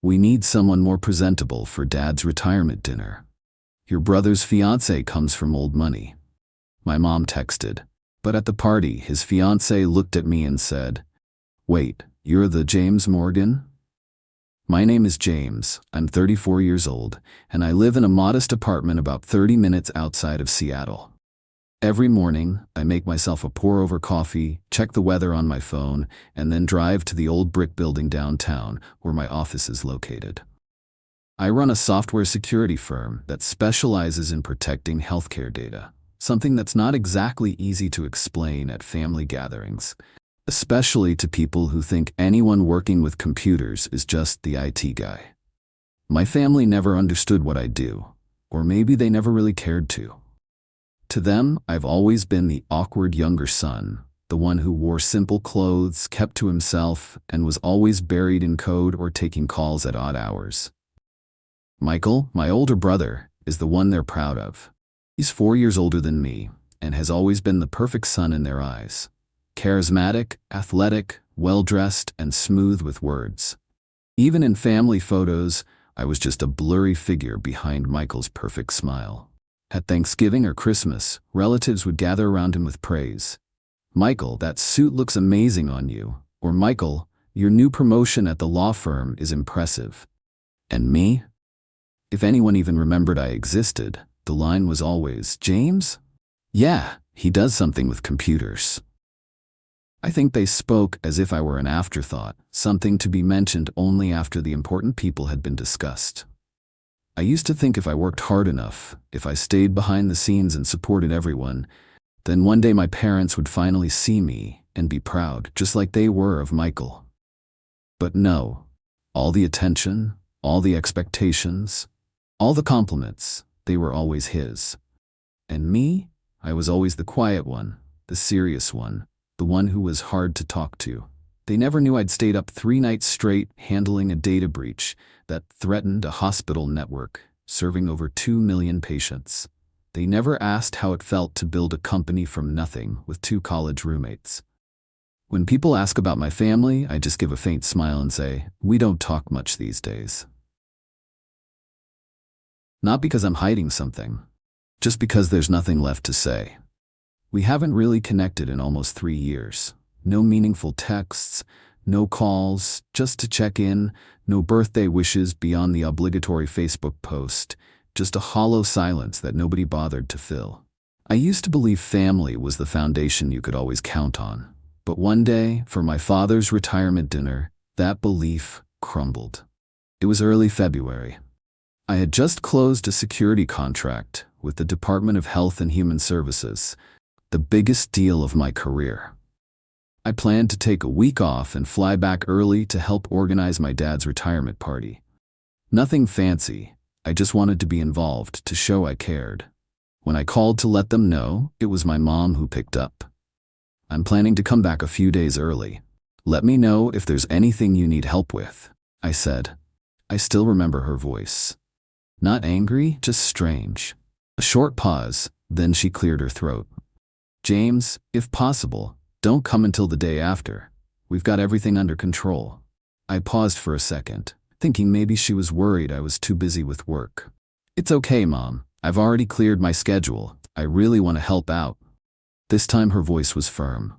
We need someone more presentable for Dad's retirement dinner. Your brother's fiancé comes from old money. My mom texted. But at the party, his fiancé looked at me and said, "Wait, you're the James Morgan?" My name is James, I'm 34 years old, and I live in a modest apartment about 30 minutes outside of Seattle. Every morning, I make myself a pour-over coffee, check the weather on my phone, and then drive to the old brick building downtown where my office is located. I run a software security firm that specializes in protecting healthcare data, something that's not exactly easy to explain at family gatherings, especially to people who think anyone working with computers is just the IT guy. My family never understood what I do, or maybe they never really cared to. To them, I've always been the awkward younger son, the one who wore simple clothes, kept to himself, and was always buried in code or taking calls at odd hours. Michael, my older brother, is the one they're proud of. He's 4 years older than me, and has always been the perfect son in their eyes. Charismatic, athletic, well-dressed, and smooth with words. Even in family photos, I was just a blurry figure behind Michael's perfect smile. At Thanksgiving or Christmas, relatives would gather around him with praise. "Michael, that suit looks amazing on you." Or, "Michael, your new promotion at the law firm is impressive." And me? If anyone even remembered I existed, the line was always, "James? Yeah, he does something with computers." I think they spoke as if I were an afterthought, something to be mentioned only after the important people had been discussed. I used to think if I worked hard enough, if I stayed behind the scenes and supported everyone, then one day my parents would finally see me and be proud, just like they were of Michael. But no, all the attention, all the expectations, all the compliments, they were always his. And me? I was always the quiet one, the serious one, the one who was hard to talk to. They never knew I'd stayed up 3 nights straight handling a data breach that threatened a hospital network, serving over 2 million patients. They never asked how it felt to build a company from nothing with 2 college roommates. When people ask about my family, I just give a faint smile and say, "We don't talk much these days." Not because I'm hiding something, just because there's nothing left to say. We haven't really connected in almost 3 years. No meaningful texts, no calls, just to check in, no birthday wishes beyond the obligatory Facebook post, just a hollow silence that nobody bothered to fill. I used to believe family was the foundation you could always count on. But one day, for my father's retirement dinner, that belief crumbled. It was early February. I had just closed a security contract with the Department of Health and Human Services, the biggest deal of my career. I planned to take a week off and fly back early to help organize my dad's retirement party. Nothing fancy, I just wanted to be involved to show I cared. When I called to let them know, it was my mom who picked up. "I'm planning to come back a few days early. Let me know if there's anything you need help with," I said. I still remember her voice. Not angry, just strange. A short pause, then she cleared her throat. "James, if possible, don't come until the day after. We've got everything under control." I paused for a second, thinking maybe she was worried I was too busy with work. "It's okay, Mom. I've already cleared my schedule. I really want to help out." This time her voice was firm.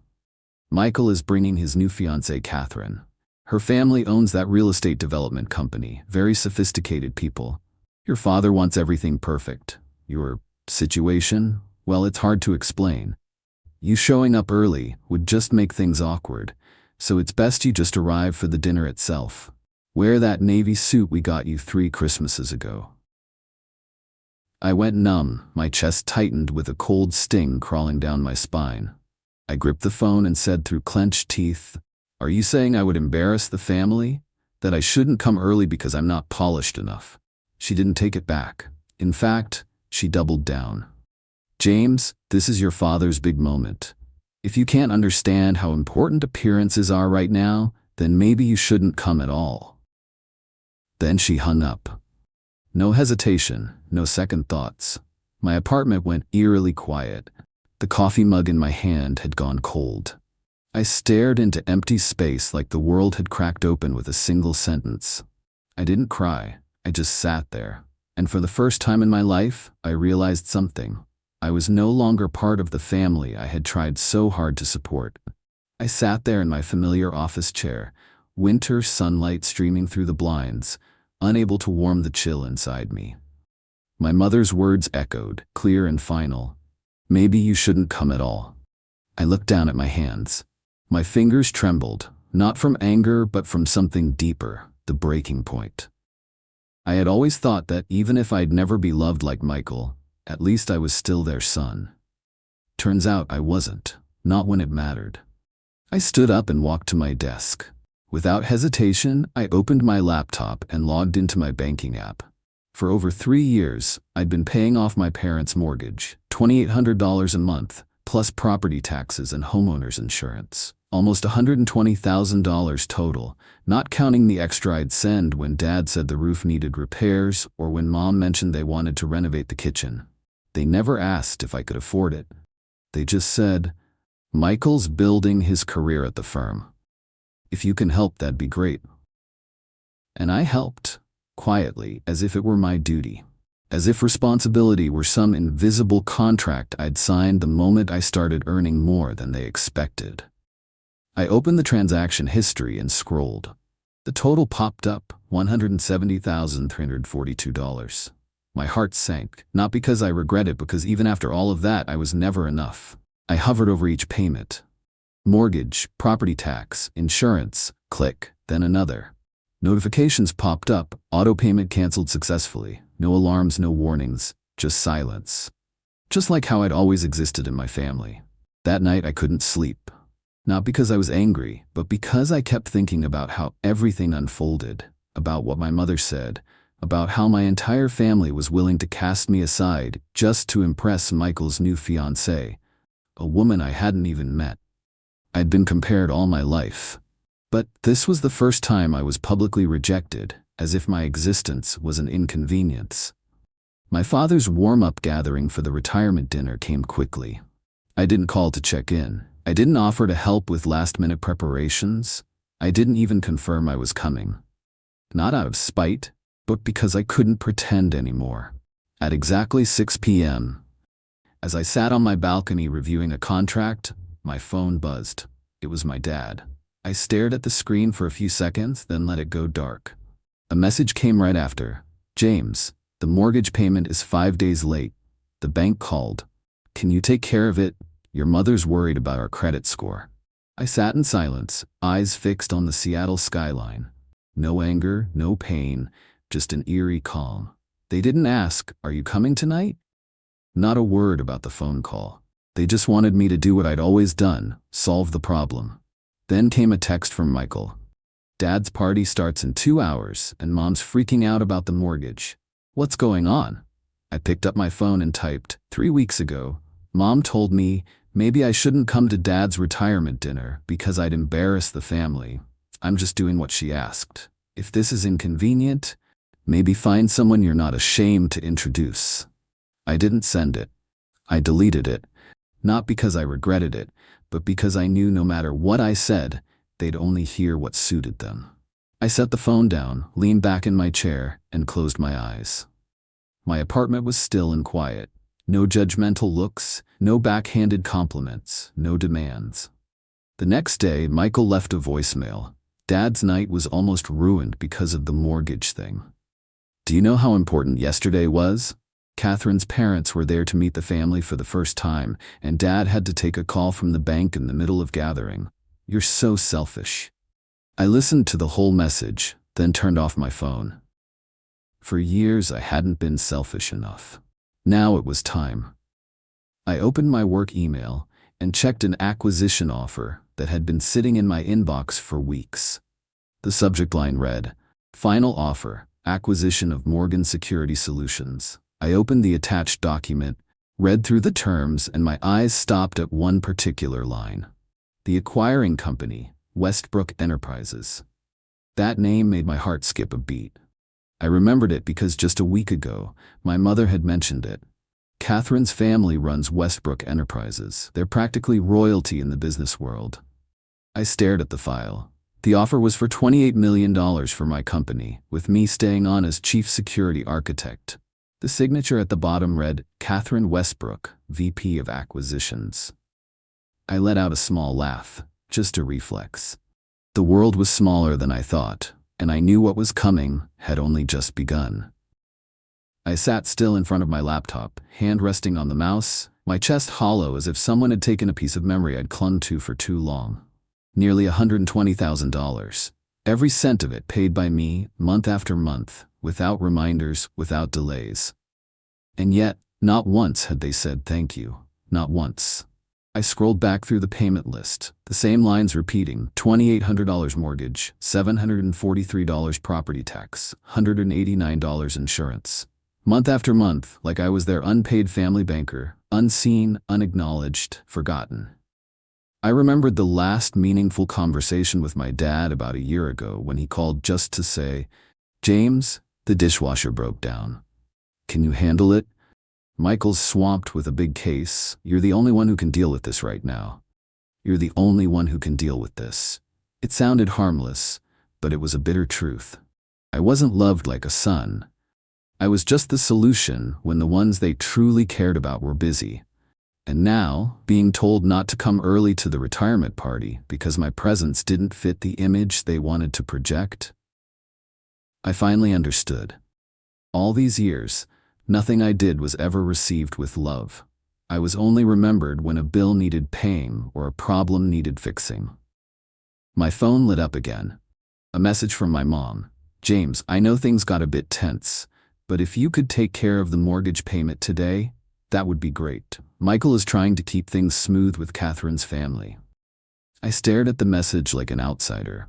"Michael is bringing his new fiancée, Catherine. Her family owns that real estate development company, very sophisticated people. Your father wants everything perfect. Your situation? Well, it's hard to explain. You showing up early would just make things awkward, so it's best you just arrive for the dinner itself. Wear that navy suit we got you 3 Christmases ago." I went numb, my chest tightened with a cold sting crawling down my spine. I gripped the phone and said through clenched teeth, "Are you saying I would embarrass the family? That I shouldn't come early because I'm not polished enough?" She didn't take it back. In fact, she doubled down. "James, this is your father's big moment. If you can't understand how important appearances are right now, then maybe you shouldn't come at all." Then she hung up. No hesitation, no second thoughts. My apartment went eerily quiet. The coffee mug in my hand had gone cold. I stared into empty space like the world had cracked open with a single sentence. I didn't cry, I just sat there. And for the first time in my life, I realized something. I was no longer part of the family I had tried so hard to support. I sat there in my familiar office chair, winter sunlight streaming through the blinds, unable to warm the chill inside me. My mother's words echoed, clear and final. Maybe you shouldn't come at all. I looked down at my hands. My fingers trembled, not from anger but from something deeper, the breaking point. I had always thought that even if I'd never be loved like Michael, at least I was still their son. Turns out I wasn't, not when it mattered. I stood up and walked to my desk. Without hesitation, I opened my laptop and logged into my banking app. For over 3 years, I'd been paying off my parents' mortgage, $2,800 a month, plus property taxes and homeowners insurance. Almost $120,000 total, not counting the extra I'd send when Dad said the roof needed repairs or when Mom mentioned they wanted to renovate the kitchen. They never asked if I could afford it. They just said, "Michael's building his career at the firm. If you can help, that'd be great." And I helped, quietly, as if it were my duty. As if responsibility were some invisible contract I'd signed the moment I started earning more than they expected. I opened the transaction history and scrolled. The total popped up, $170,342. My heart sank, not because I regret it, because even after all of that, I was never enough. I hovered over each payment. Mortgage, property tax, insurance, click, then another. Notifications popped up, auto payment canceled successfully. No alarms, no warnings, just silence. Just like how I'd always existed in my family. That night I couldn't sleep. Not because I was angry, but because I kept thinking about how everything unfolded, about what my mother said, about how my entire family was willing to cast me aside just to impress Michael's new fiancée, a woman I hadn't even met. I'd been compared all my life. But this was the first time I was publicly rejected, as if my existence was an inconvenience. My father's warm-up gathering for the retirement dinner came quickly. I didn't call to check in. I didn't offer to help with last-minute preparations. I didn't even confirm I was coming. Not out of spite, but because I couldn't pretend anymore. At exactly 6 p.m., as I sat on my balcony reviewing a contract, my phone buzzed. It was my dad. I stared at the screen for a few seconds, then let it go dark. A message came right after. "James, the mortgage payment is 5 days late. The bank called. Can you take care of it? Your mother's worried about our credit score." I sat in silence, eyes fixed on the Seattle skyline. No anger, no pain, just an eerie calm. They didn't ask, "Are you coming tonight?" Not a word about the phone call. They just wanted me to do what I'd always done, solve the problem. Then came a text from Michael. "Dad's party starts in 2 hours, and Mom's freaking out about the mortgage. What's going on?" I picked up my phone and typed, "3 weeks ago, Mom told me maybe I shouldn't come to Dad's retirement dinner because I'd embarrass the family. I'm just doing what she asked. If this is inconvenient, maybe find someone you're not ashamed to introduce." I didn't send it. I deleted it. Not because I regretted it, but because I knew no matter what I said, they'd only hear what suited them. I set the phone down, leaned back in my chair, and closed my eyes. My apartment was still and quiet. No judgmental looks, no backhanded compliments, no demands. The next day, Michael left a voicemail. Dad's night was almost ruined because of the mortgage thing. "Do you know how important yesterday was? Catherine's parents were there to meet the family for the first time, and Dad had to take a call from the bank in the middle of gathering. You're so selfish." I listened to the whole message, then turned off my phone. For years, I hadn't been selfish enough. Now it was time. I opened my work email and checked an acquisition offer that had been sitting in my inbox for weeks. The subject line read, "Final offer, acquisition of Morgan Security Solutions." I opened the attached document, read through the terms, and my eyes stopped at one particular line. The acquiring company, Westbrook Enterprises. That name made my heart skip a beat. I remembered it because just a week ago, my mother had mentioned it. Catherine's family runs Westbrook Enterprises. They're practically royalty in the business world. I stared at the file. The offer was for $28 million for my company, with me staying on as chief security architect. The signature at the bottom read, Catherine Westbrook, VP of Acquisitions. I let out a small laugh, just a reflex. The world was smaller than I thought, and I knew what was coming had only just begun. I sat still in front of my laptop, hand resting on the mouse, my chest hollow as if someone had taken a piece of memory I'd clung to for too long. Nearly $120,000. Every cent of it paid by me, month after month, without reminders, without delays. And yet, not once had they said thank you. Not once. I scrolled back through the payment list, the same lines repeating: $2,800 mortgage, $743 property tax, $189 insurance. Month after month, like I was their unpaid family banker, unseen, unacknowledged, forgotten. I remembered the last meaningful conversation with my dad about a year ago when he called just to say, "James, the dishwasher broke down. Can you handle it? Michael's swamped with a big case. You're the only one who can deal with this right now. You're the only one who can deal with this." It sounded harmless, but it was a bitter truth. I wasn't loved like a son. I was just the solution when the ones they truly cared about were busy. And now, being told not to come early to the retirement party because my presence didn't fit the image they wanted to project, I finally understood. All these years, nothing I did was ever received with love. I was only remembered when a bill needed paying or a problem needed fixing. My phone lit up again. A message from my mom. "James, I know things got a bit tense, but if you could take care of the mortgage payment today, that would be great. Michael is trying to keep things smooth with Catherine's family." I stared at the message like an outsider.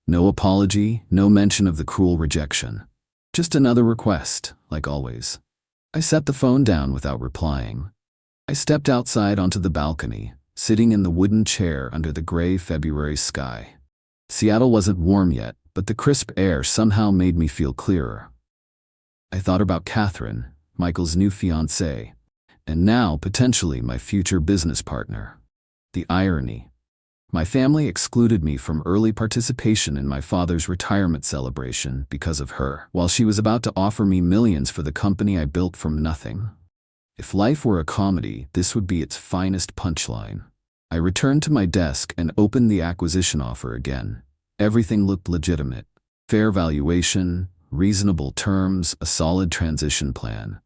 No apology, no mention of the cruel rejection. Just another request, like always. I set the phone down without replying. I stepped outside onto the balcony, sitting in the wooden chair under the gray February sky. Seattle wasn't warm yet, but the crisp air somehow made me feel clearer. I thought about Catherine, Michael's new fiancée, and now potentially my future business partner. The irony. My family excluded me from early participation in my father's retirement celebration because of her, while she was about to offer me millions for the company I built from nothing. If life were a comedy, this would be its finest punchline. I returned to my desk and opened the acquisition offer again. Everything looked legitimate. Fair valuation, reasonable terms, a solid transition plan.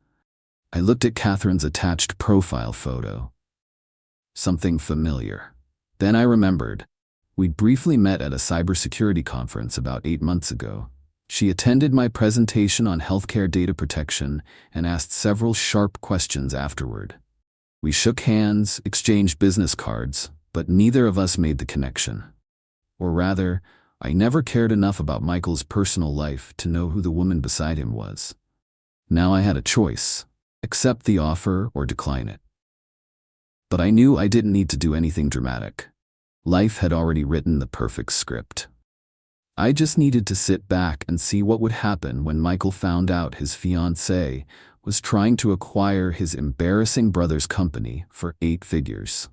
I looked at Catherine's attached profile photo. Something familiar. Then I remembered. We'd briefly met at a cybersecurity conference about 8 months ago. She attended my presentation on healthcare data protection and asked several sharp questions afterward. We shook hands, exchanged business cards, but neither of us made the connection. Or rather, I never cared enough about Michael's personal life to know who the woman beside him was. Now I had a choice. Accept the offer or decline it. But I knew I didn't need to do anything dramatic. Life had already written the perfect script. I just needed to sit back and see what would happen when Michael found out his fiancée was trying to acquire his embarrassing brother's company for 8 figures.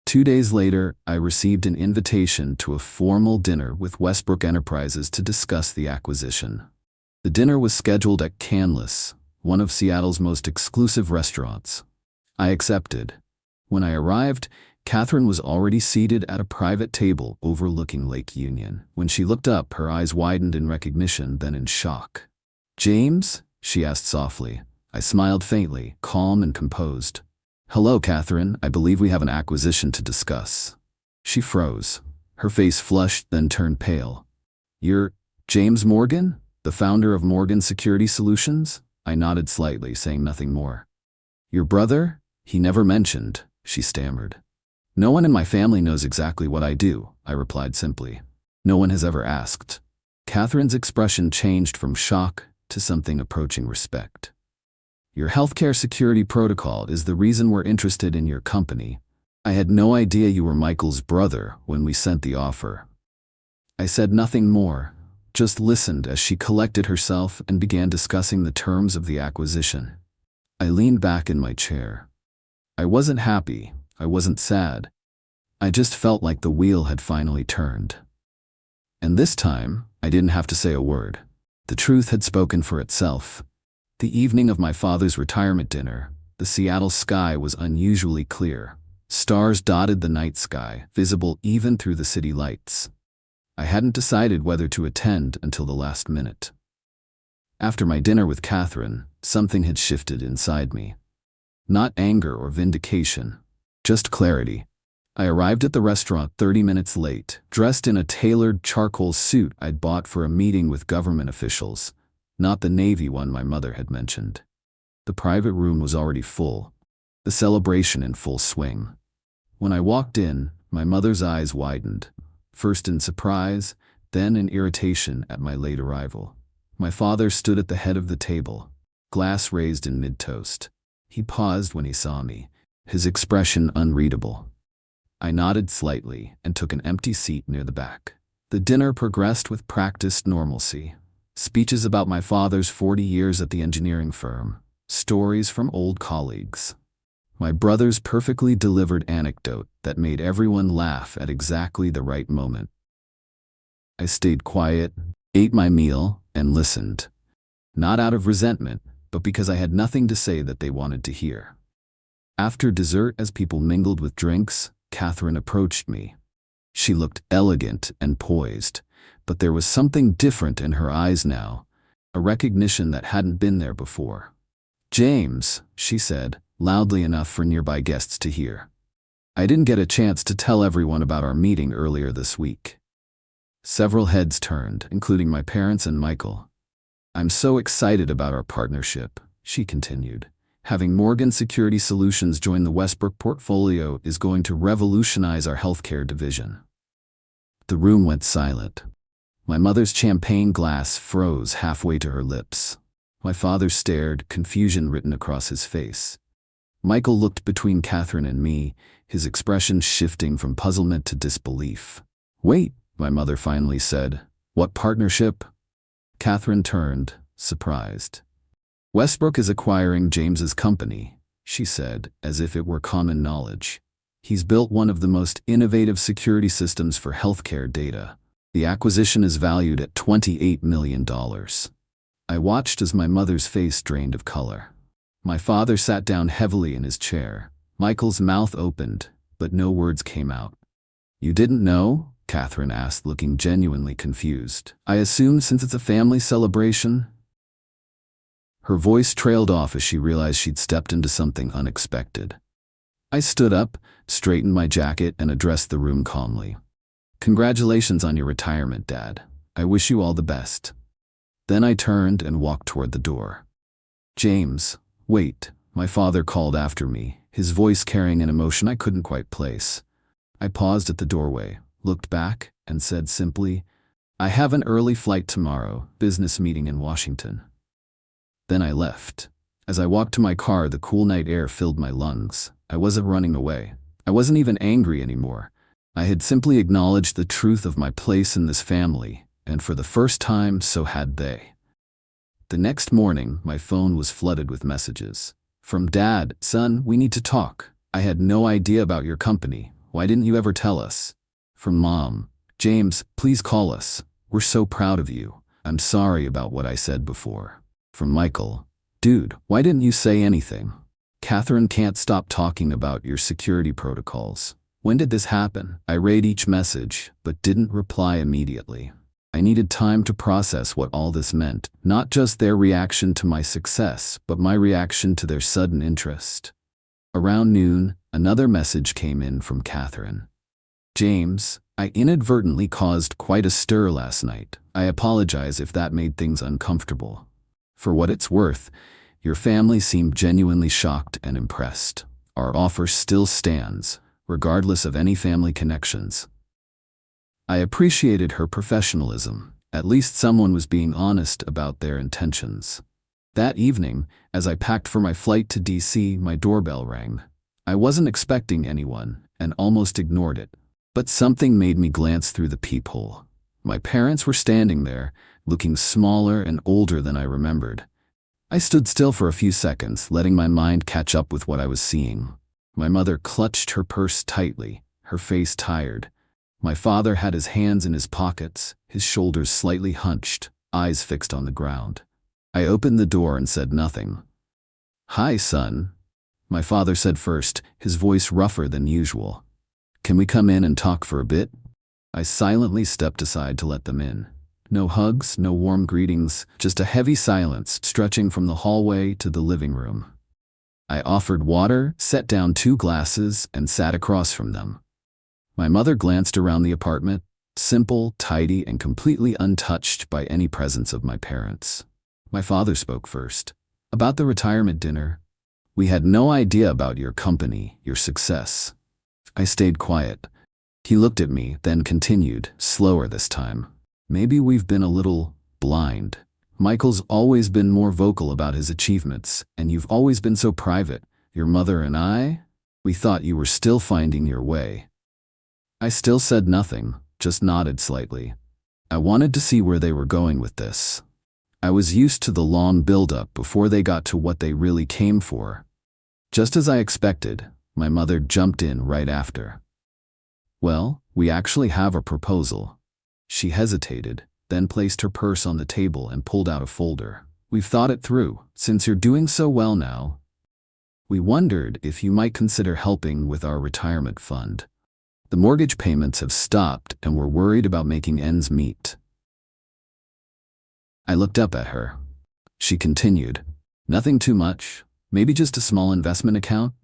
2 days later, I received an invitation to a formal dinner with Westbrook Enterprises to discuss the acquisition. The dinner was scheduled at Canlis, one of Seattle's most exclusive restaurants. I accepted. When I arrived, Catherine was already seated at a private table overlooking Lake Union. When she looked up, her eyes widened in recognition, then in shock. "James?" she asked softly. I smiled faintly, calm and composed. "Hello, Catherine. I believe we have an acquisition to discuss." She froze. Her face flushed, then turned pale. "You're James Morgan, the founder of Morgan Security Solutions?" I nodded slightly, saying nothing more. "Your brother? He never mentioned," she stammered. "No one in my family knows exactly what I do," I replied simply. "No one has ever asked." Catherine's expression changed from shock to something approaching respect. "Your healthcare security protocol is the reason we're interested in your company. I had no idea you were Michael's brother when we sent the offer." I said nothing more, just listened as she collected herself and began discussing the terms of the acquisition. I leaned back in my chair. I wasn't happy. I wasn't sad. I just felt like the wheel had finally turned. And this time, I didn't have to say a word. The truth had spoken for itself. The evening of my father's retirement dinner, the Seattle sky was unusually clear. Stars dotted the night sky, visible even through the city lights. I hadn't decided whether to attend until the last minute. After my dinner with Catherine, something had shifted inside me. Not anger or vindication, just clarity. I arrived at the restaurant 30 minutes late, dressed in a tailored charcoal suit I'd bought for a meeting with government officials, not the Navy one my mother had mentioned. The private room was already full, the celebration in full swing. When I walked in, my mother's eyes widened, first in surprise, then in irritation at my late arrival. My father stood at the head of the table, glass raised in mid-toast. He paused when he saw me, his expression unreadable. I nodded slightly and took an empty seat near the back. The dinner progressed with practiced normalcy. Speeches about my father's 40 years at the engineering firm, stories from old colleagues. My brother's perfectly delivered anecdote that made everyone laugh at exactly the right moment. I stayed quiet, ate my meal, and listened. Not out of resentment, but because I had nothing to say that they wanted to hear. After dessert, as people mingled with drinks, Catherine approached me. She looked elegant and poised, but there was something different in her eyes now, a recognition that hadn't been there before. "James," she said, loudly enough for nearby guests to hear. "I didn't get a chance to tell everyone about our meeting earlier this week." Several heads turned, including my parents and Michael. "I'm so excited about our partnership," she continued. "Having Morgan Security Solutions join the Westbrook portfolio is going to revolutionize our healthcare division." The room went silent. My mother's champagne glass froze halfway to her lips. My father stared, confusion written across his face. Michael looked between Catherine and me, his expression shifting from puzzlement to disbelief. "Wait," my mother finally said. "What partnership?" Catherine turned, surprised. "Westbrook is acquiring James's company," she said, as if it were common knowledge. "He's built one of the most innovative security systems for healthcare data. The acquisition is valued at $28 million. I watched as my mother's face drained of color. My father sat down heavily in his chair. Michael's mouth opened, but no words came out. "You didn't know?" Catherine asked, looking genuinely confused. "I assumed since it's a family celebration." Her voice trailed off as she realized she'd stepped into something unexpected. I stood up, straightened my jacket, and addressed the room calmly. "Congratulations on your retirement, Dad. I wish you all the best." Then I turned and walked toward the door. "James, wait," my father called after me, his voice carrying an emotion I couldn't quite place. I paused at the doorway, looked back, and said simply, "I have an early flight tomorrow, business meeting in Washington." Then I left. As I walked to my car, the cool night air filled my lungs. I wasn't running away. I wasn't even angry anymore. I had simply acknowledged the truth of my place in this family, and for the first time, so had they. The next morning, my phone was flooded with messages. From Dad: "Son, we need to talk. I had no idea about your company. Why didn't you ever tell us?" From Mom: "James, please call us. We're so proud of you. I'm sorry about what I said before." From Michael: "Dude, why didn't you say anything? Catherine can't stop talking about your security protocols. When did this happen?" I read each message, but didn't reply immediately. I needed time to process what all this meant, not just their reaction to my success, but my reaction to their sudden interest. Around noon, another message came in from Catherine. "James, I inadvertently caused quite a stir last night. I apologize if that made things uncomfortable. For what it's worth, your family seemed genuinely shocked and impressed. Our offer still stands, regardless of any family connections." I appreciated her professionalism. At least someone was being honest about their intentions. That evening, as I packed for my flight to DC, my doorbell rang. I wasn't expecting anyone, and almost ignored it. But something made me glance through the peephole. My parents were standing there, looking smaller and older than I remembered. I stood still for a few seconds, letting my mind catch up with what I was seeing. My mother clutched her purse tightly, her face tired. My father had his hands in his pockets, his shoulders slightly hunched, eyes fixed on the ground. I opened the door and said nothing. "Hi, son," my father said first, his voice rougher than usual. "Can we come in and talk for a bit?" I silently stepped aside to let them in. No hugs, no warm greetings, just a heavy silence stretching from the hallway to the living room. I offered water, set down 2 glasses, and sat across from them. My mother glanced around the apartment, simple, tidy, and completely untouched by any presence of my parents. My father spoke first. "About the retirement dinner. We had no idea about your company, your success." I stayed quiet. He looked at me, then continued, slower this time. "Maybe we've been a little blind. Michael's always been more vocal about his achievements, and you've always been so private. Your mother and we thought you were still finding your way." I still said nothing, just nodded slightly. I wanted to see where they were going with this. I was used to the long build-up before they got to what they really came for. Just as I expected, my mother jumped in right after. "Well, we actually have a proposal." She hesitated, then placed her purse on the table and pulled out a folder. "We've thought it through. Since you're doing so well now, we wondered if you might consider helping with our retirement fund. The mortgage payments have stopped and we're worried about making ends meet." I looked up at her. She continued, "Nothing too much. Maybe just a small investment account.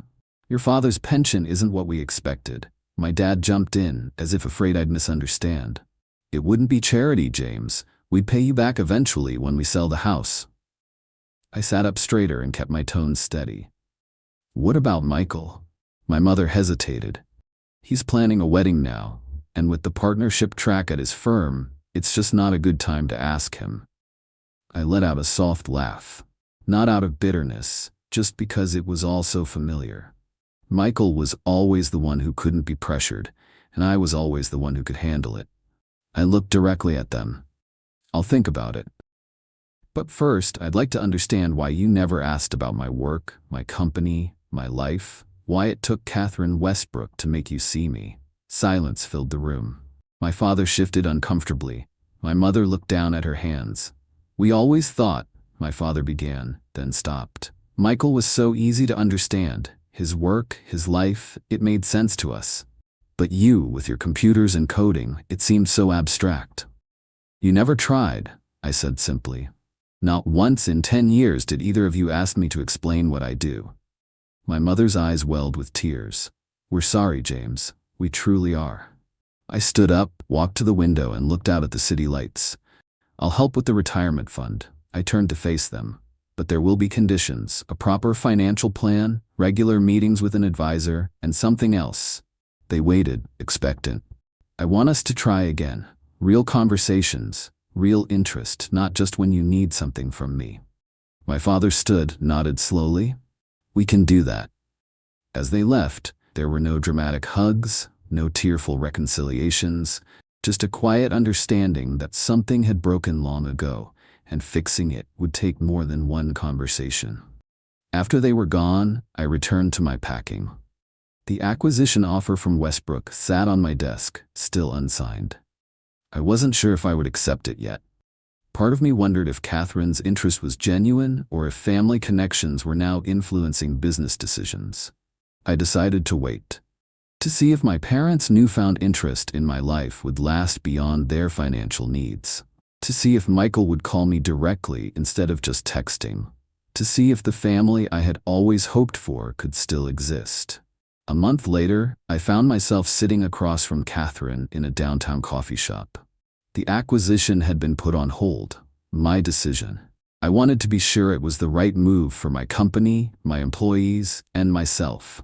Your father's pension isn't what we expected." My dad jumped in, as if afraid I'd misunderstand. "It wouldn't be charity, James. We'd pay you back eventually when we sell the house." I sat up straighter and kept my tone steady. "What about Michael?" My mother hesitated. "He's planning a wedding now, and with the partnership track at his firm, it's just not a good time to ask him." I let out a soft laugh. Not out of bitterness, just because it was all so familiar. Michael was always the one who couldn't be pressured, and I was always the one who could handle it. I looked directly at them. "I'll think about it. But first, I'd like to understand why you never asked about my work, my company, my life, why it took Catherine Westbrook to make you see me." Silence filled the room. My father shifted uncomfortably. My mother looked down at her hands. "We always thought," my father began, then stopped. "Michael was so easy to understand. His work, his life, it made sense to us. But you, with your computers and coding, it seemed so abstract." "You never tried," I said simply. "Not once in 10 years did either of you ask me to explain what I do." My mother's eyes welled with tears. "We're sorry, James. We truly are." I stood up, walked to the window, and looked out at the city lights. "I'll help with the retirement fund." I turned to face them. "But there will be conditions, a proper financial plan, regular meetings with an advisor, and something else." They waited, expectant. "I want us to try again. Real conversations, real interest, not just when you need something from me." My father stood, nodded slowly. "We can do that." As they left, there were no dramatic hugs, no tearful reconciliations, just a quiet understanding that something had broken long ago, and fixing it would take more than one conversation. After they were gone, I returned to my packing. The acquisition offer from Westbrook sat on my desk, still unsigned. I wasn't sure if I would accept it yet. Part of me wondered if Catherine's interest was genuine or if family connections were now influencing business decisions. I decided to wait, to see if my parents' newfound interest in my life would last beyond their financial needs, to see if Michael would call me directly instead of just texting, to see if the family I had always hoped for could still exist. A month later, I found myself sitting across from Catherine in a downtown coffee shop. The acquisition had been put on hold. My decision. I wanted to be sure it was the right move for my company, my employees, and myself.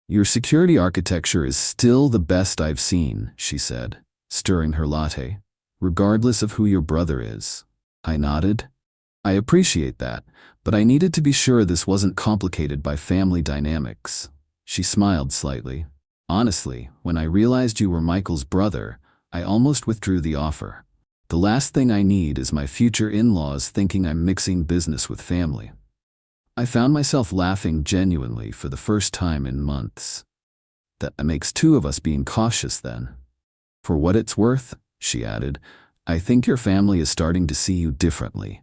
"Your security architecture is still the best I've seen," she said, stirring her latte, "regardless of who your brother is." I nodded. "I appreciate that, but I needed to be sure this wasn't complicated by family dynamics." She smiled slightly. "Honestly, when I realized you were Michael's brother, I almost withdrew the offer. The last thing I need is my future in-laws thinking I'm mixing business with family." I found myself laughing genuinely for the first time in months. That makes 2 of us being cautious then. For what it's worth, she added, I think your family is starting to see you differently.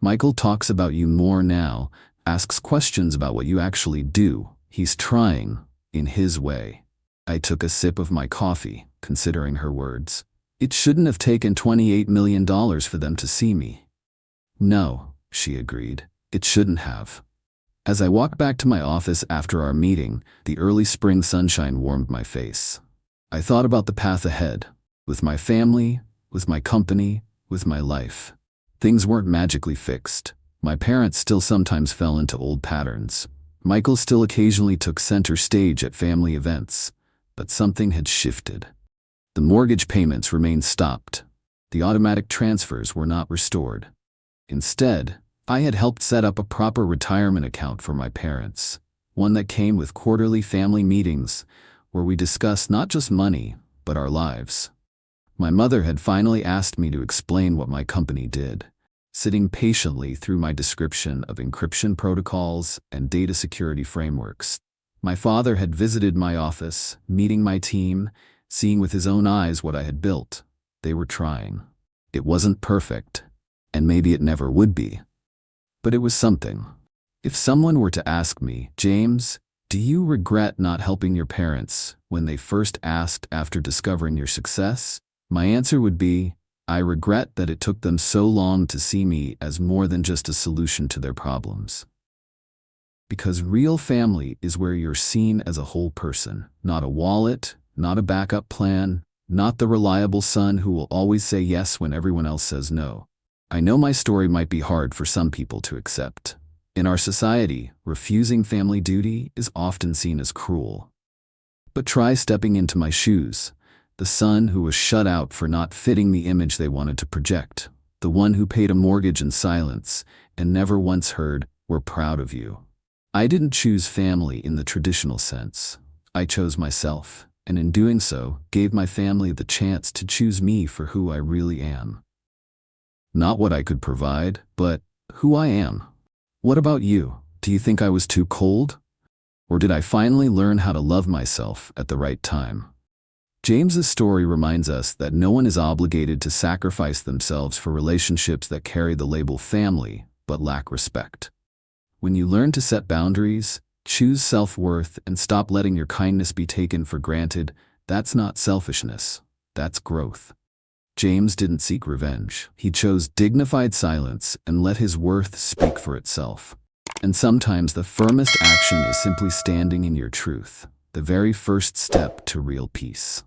Michael talks about you more now, asks questions about what you actually do. He's trying, in his way. I took a sip of my coffee, considering her words. It shouldn't have taken $28 million for them to see me. No, she agreed. It shouldn't have. As I walked back to my office after our meeting, the early spring sunshine warmed my face. I thought about the path ahead, with my family, with my company, with my life. Things weren't magically fixed. My parents still sometimes fell into old patterns. Michael still occasionally took center stage at family events, but something had shifted. The mortgage payments remained stopped. The automatic transfers were not restored. Instead, I had helped set up a proper retirement account for my parents, one that came with quarterly family meetings where we discussed not just money, but our lives. My mother had finally asked me to explain what my company did, sitting patiently through my description of encryption protocols and data security frameworks. My father had visited my office, meeting my team, seeing with his own eyes what I had built. They were trying. It wasn't perfect, and maybe it never would be. But it was something. If someone were to ask me, James, do you regret not helping your parents when they first asked after discovering your success? My answer would be, I regret that it took them so long to see me as more than just a solution to their problems. Because real family is where you're seen as a whole person, not a wallet, not a backup plan, not the reliable son who will always say yes when everyone else says no. I know my story might be hard for some people to accept. In our society, refusing family duty is often seen as cruel. But try stepping into my shoes. The son who was shut out for not fitting the image they wanted to project. The one who paid a mortgage in silence and never once heard, "We're proud of you." I didn't choose family in the traditional sense. I chose myself, and in doing so, gave my family the chance to choose me for who I really am. Not what I could provide, but who I am. What about you? Do you think I was too cold? Or did I finally learn how to love myself at the right time? James's story reminds us that no one is obligated to sacrifice themselves for relationships that carry the label family but lack respect. When you learn to set boundaries, choose self-worth, and stop letting your kindness be taken for granted, that's not selfishness, that's growth. James didn't seek revenge. He chose dignified silence and let his worth speak for itself. And sometimes the firmest action is simply standing in your truth, the very first step to real peace.